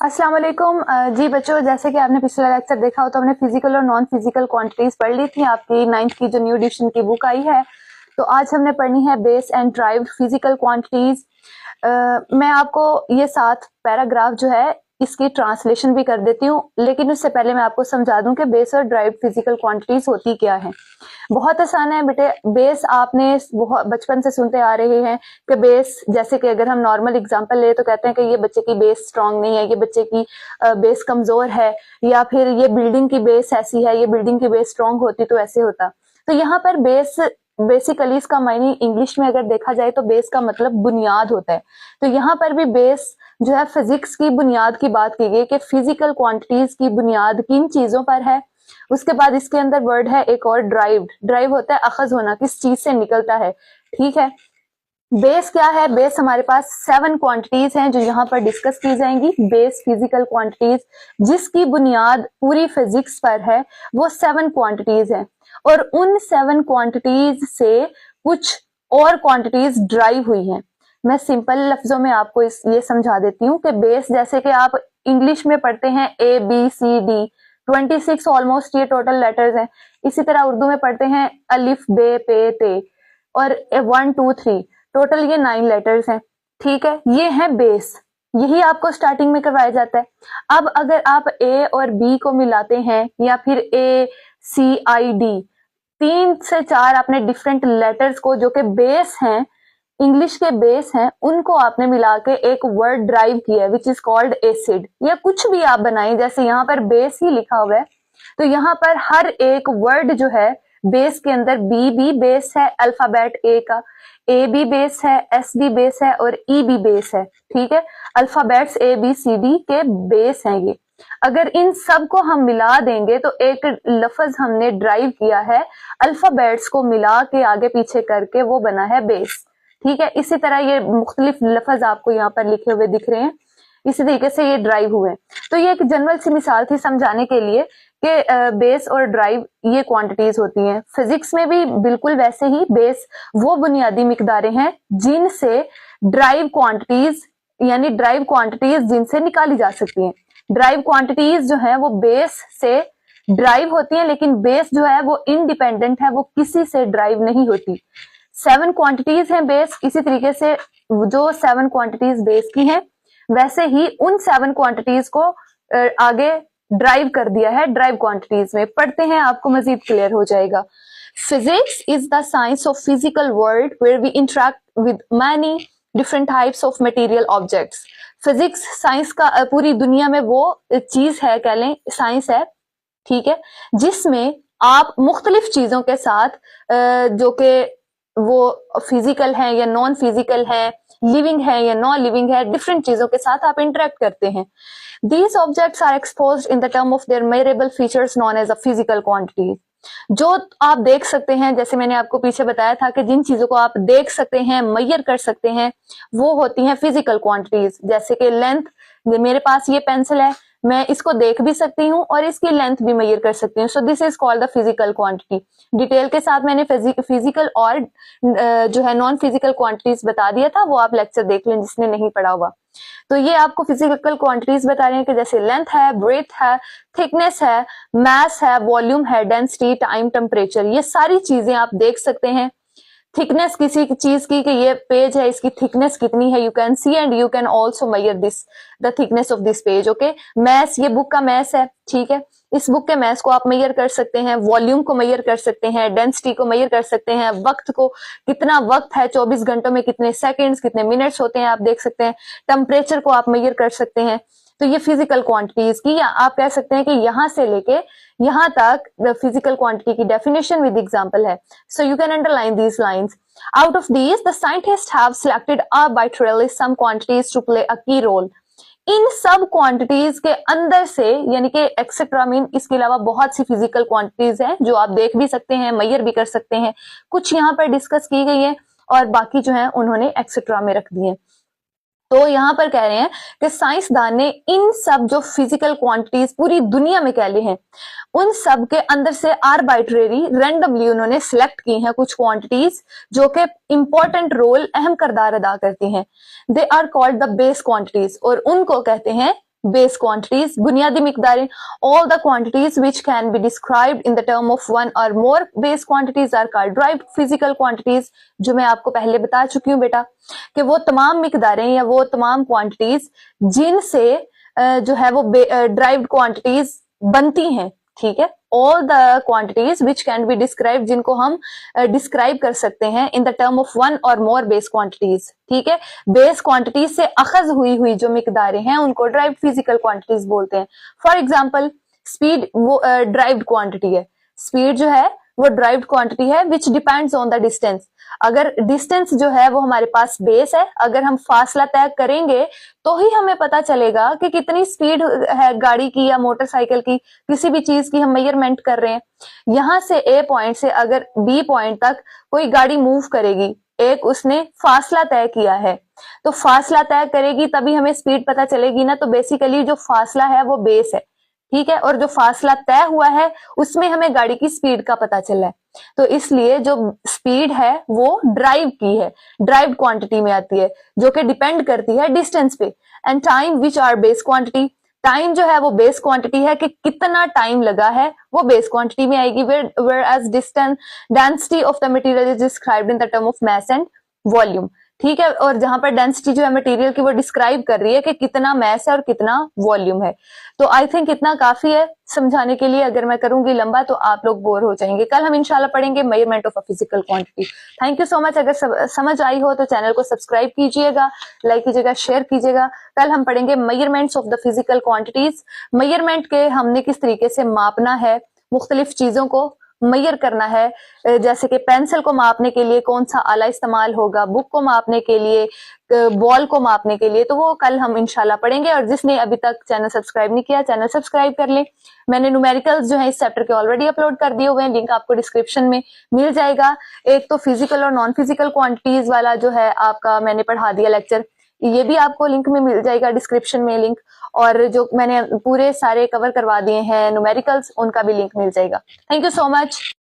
अस्सलाम वालेकुम। जी बच्चों, जैसे कि आपने पिछला लेक्चर देखा हो तो हमने फिजिकल और नॉन फिजिकल क्वांटिटीज पढ़ ली थी। आपकी 9th की जो न्यू एडिशन की बुक आई है, तो आज हमने पढ़नी है base and derived physical quantities. मैं आपको ये 7 पैराग्राफ जो है इसकी ट्रांसलेशन भी कर देती हूँ, लेकिन उससे पहले मैं आपको समझा दूं कि बेस और ड्राइव्ड फिजिकल क्वांटिटीज होती क्या है। बहुत आसान है बेटे। बेस आपने बहुत बचपन से सुनते आ रहे हैं कि बेस, जैसे कि अगर हम नॉर्मल एग्जांपल ले तो कहते हैं कि ये बच्चे की बेस स्ट्रांग नहीं है, ये बच्चे की बेस कमजोर है, या फिर ये बिल्डिंग की बेस ऐसी है, ये बिल्डिंग की बेस स्ट्रांग होती तो ऐसे होता। तो यहाँ पर बेस बेसिकली इसका मायने इंग्लिश में अगर देखा जाए तो बेस का मतलब बुनियाद होता है। तो यहाँ पर भी बेस जो है फिजिक्स की बुनियाद की बात की गई कि फिजिकल क्वांटिटीज की बुनियाद किन चीजों पर है। उसके बाद इसके अंदर वर्ड है एक और ड्राइव्ड। ड्राइव होता है अखज होना, किस चीज से निकलता है। ठीक है। बेस क्या है? बेस हमारे पास 7 क्वांटिटीज हैं जो यहाँ पर डिस्कस की जाएंगी। बेस फिजिकल क्वांटिटीज जिसकी बुनियाद पूरी फिजिक्स पर है, वो 7 क्वांटिटीज हैं, और उन 7 क्वांटिटीज से कुछ और क्वांटिटीज ड्राइव हुई हैं। मैं सिंपल लफ्जों में आपको ये समझा देती हूँ कि बेस, जैसे कि आप इंग्लिश में पढ़ते हैं ABCD 26 ऑलमोस्ट ये टोटल लेटर्स हैं। इसी तरह उर्दू में पढ़ते हैं अलिफ बे पे ते, और 1 2 3 टोटल ये 9 लेटर्स हैं। ठीक है, ये है बेस। यही आपको स्टार्टिंग में करवाया जाता है। अब अगर आप ए और बी को मिलाते हैं, या फिर ACID 3 से 4 आपने डिफरेंट लेटर्स को जो कि बेस हैं, इंग्लिश के बेस हैं, उनको आपने मिला के एक वर्ड ड्राइव किया है विच इज कॉल्ड एसिड। या कुछ भी आप बनाएं, जैसे यहाँ पर बेस ही लिखा हुआ है, तो यहाँ पर हर एक वर्ड जो है बेस के अंदर बी भी बेस है, अल्फाबेट ए का, ए भी बेस है, एस भी बेस है, और ई भी बेस है। ठीक है, अल्फाबेट्स ABCD के बेस हैं ये। अगर इन सब को हम मिला देंगे तो एक लफ्ज हमने ड्राइव किया है, अल्फाबेट्स को मिला के आगे पीछे करके, वो बना है बेस। ठीक है, इसी तरह ये मुख्तलिफ लफ्ज आपको यहाँ पर लिखे हुए दिख रहे हैं, इसी तरीके से ये ड्राइव हुए। तो ये एक जनरल सी मिसाल थी समझाने के लिए कि बेस और ड्राइव ये क्वांटिटीज होती हैं। फिजिक्स में भी बिल्कुल वैसे ही बेस वो बुनियादी मिकदारें हैं जिनसे ड्राइव क्वांटिटीज, यानी ड्राइव क्वांटिटीज जिनसे निकाली जा सकती हैं। ड्राइव क्वांटिटीज जो है वो बेस से ड्राइव होती हैं, लेकिन बेस जो है वो इंडिपेंडेंट है, वो किसी से ड्राइव नहीं होती। 7 क्वांटिटीज हैं बेस। इसी तरीके से जो 7 क्वांटिटीज बेस की हैं, वैसे ही उन 7 क्वांटिटीज को आगे ड्राइव कर दिया है ड्राइव क्वांटिटीज में। पढ़ते हैं, आपको मजीद क्लियर हो जाएगा। Physics is the science of physical world where we interact with many different types of material objects. Physics science का पूरी दुनिया में वो चीज है, कह लें साइंस है, ठीक है, जिसमें आप मुख्तलिफ चीजों के साथ जो कि वो फिजिकल है या नॉन फिजिकल है, लिविंग है या नॉन लिविंग है, डिफरेंट चीजों के साथ आप इंटरेक्ट करते हैं। These objects are exposed in the term of their measurable features known as a physical quantity. जो आप देख सकते हैं, जैसे मैंने आपको पीछे बताया था कि जिन चीजों को आप देख सकते हैं, मेजर कर सकते हैं, वो होती हैं फिजिकल क्वांटिटीज। जैसे कि लेंथ, मेरे पास ये पेंसिल है, मैं इसको देख भी सकती हूँ और इसकी लेंथ भी मेजर कर सकती हूँ। So this is called the physical quantity. Detail के साथ मैंने फिजिकल और जो है नॉन फिजिकल क्वांटिटीज बता दिया था, वो आप लेक्चर देख लें जिसने नहीं पढ़ा हुआ। तो ये आपको फिजिकल क्वांटिटीज बता रहे हैं कि जैसे लेंथ है, ब्रेथ है, थिकनेस है, मास है, वॉल्यूम है, डेंसिटी, टाइम, टेम्परेचर, ये सारी चीजें आप देख सकते हैं। थिकनेस किसी चीज की कि ये पेज है, इसकी थिकनेस कितनी है, you can see and you can also measure this the thickness of this page. Okay, mass, ये बुक का मैस है, ठीक है, इस बुक के मैस को आप मेजर कर सकते हैं, वॉल्यूम को मेजर कर सकते हैं, डेंसिटी को मेजर कर सकते हैं, वक्त को, कितना वक्त है, 24 घंटों में कितने सेकंड्स, कितने मिनट्स होते हैं, आप देख सकते हैं। टेम्परेचर को आप मेजर कर सकते हैं। तो ये फिजिकल क्वांटिटीज की, या आप कह सकते हैं कि यहां से लेके यहां तक द फिजिकल क्वांटिटी की डेफिनेशन विद एग्जांपल है। So you can underline these lines. Out of these, the scientists have selected arbitrarily some quantities to play a key role. इन सब क्वांटिटीज के अंदर से, यानी कि एक्सेट्रा मीन, इसके अलावा बहुत सी फिजिकल क्वांटिटीज हैं जो आप देख भी सकते हैं, मेजर भी कर सकते हैं। कुछ यहाँ पर डिस्कस की गई है और बाकी जो है उन्होंने एक्सेट्रा में रख दिए। तो यहाँ पर कह रहे हैं कि साइंसदान ने इन सब जो फिजिकल क्वांटिटीज पूरी दुनिया में कह ली हैं, उन सब के अंदर से आर्बिट्रेरी, रैंडमली उन्होंने सिलेक्ट की हैं कुछ क्वांटिटीज जो कि इंपॉर्टेंट रोल, अहम किरदार अदा करती हैं। They are called the base quantities, और उनको कहते हैं बेस क्वांटिटीज, बुनियादी मिकदारें। All the quantities which can be described in the term of one or more base quantities are called derived physical quantities, जो मैं आपको पहले बता चुकी हूँ बेटा कि वो तमाम मिकदारें या वो तमाम क्वांटिटीज जिनसे जो है वो ड्राइव्ड क्वांटिटीज बनती हैं, ठीक है। All the quantities which can be describe, जिनको हम डिस्क्राइब कर सकते हैं इन the term of one or more base quantities, ठीक है। बेस क्वांटिटीज से अखज हुई जो मिकदारें हैं उनको ड्राइव्ड फिजिकल क्वांटिटीज बोलते हैं। फॉर एग्जाम्पल स्पीड वो ड्राइव्ड क्वांटिटी है, स्पीड जो है वो ड्राइव्ड क्वांटिटी है which depends on the distance. अगर डिस्टेंस जो है वो हमारे पास बेस है, अगर हम फासला तय करेंगे तो ही हमें पता चलेगा कि कितनी स्पीड है गाड़ी की या मोटरसाइकिल की, किसी भी चीज की हम मेजरमेंट कर रहे हैं। यहां से ए पॉइंट से अगर बी पॉइंट तक कोई गाड़ी मूव करेगी, एक उसने फासला तय किया है, तो फासला तय करेगी तभी हमें स्पीड पता चलेगी ना। तो बेसिकली जो फासला है वो बेस है, ठीक है, और जो फासला तय हुआ है उसमें हमें गाड़ी की स्पीड का पता चला है। तो इसलिए जो स्पीड है वो ड्राइव की है, ड्राइव क्वांटिटी में आती है, जो कि डिपेंड करती है डिस्टेंस पे। And time which are base quantity, time जो है वो बेस क्वांटिटी है कि कितना टाइम लगा है, वो बेस क्वांटिटी में आएगी। Whereas distance density of the material is described in the term of mass and volume, ठीक है। और जहां पर डेंसिटी जो है मटेरियल की वो डिस्क्राइब कर रही है कि कितना मैस है और कितना वॉल्यूम है। तो आई थिंक इतना काफी है समझाने के लिए, अगर मैं करूंगी लंबा तो आप लोग बोर हो जाएंगे। कल हम इंशाल्लाह पढ़ेंगे measurement of a physical quantity. Thank you so much. अगर समझ आई हो तो चैनल को सब्सक्राइब कीजिएगा, लाइक कीजिएगा, शेयर कीजिएगा। कल हम पढ़ेंगे measurements of the physical quantities. Measurement के हमने किस तरीके से मापना है, मुख्तलिफ चीजों को मेजर करना है, जैसे कि पेंसिल को मापने के लिए कौन सा आला इस्तेमाल होगा, बुक को मापने के लिए, बॉल को मापने के लिए, तो वो कल हम इंशाल्लाह पढ़ेंगे। और जिसने अभी तक चैनल सब्सक्राइब नहीं किया, चैनल सब्सक्राइब कर ले। मैंने न्यूमेरिकल्स जो है इस चैप्टर के ऑलरेडी अपलोड कर दिए हुए हैं, लिंक आपको डिस्क्रिप्शन में मिल जाएगा। एक तो फिजिकल और नॉन फिजिकल क्वांटिटीज वाला जो है आपका मैंने पढ़ा दिया लेक्चर, ये भी आपको लिंक में मिल जाएगा डिस्क्रिप्शन में लिंक। और जो मैंने पूरे सारे कवर करवा दिए हैं न्यूमेरिकल्स, उनका भी लिंक मिल जाएगा। Thank you so much.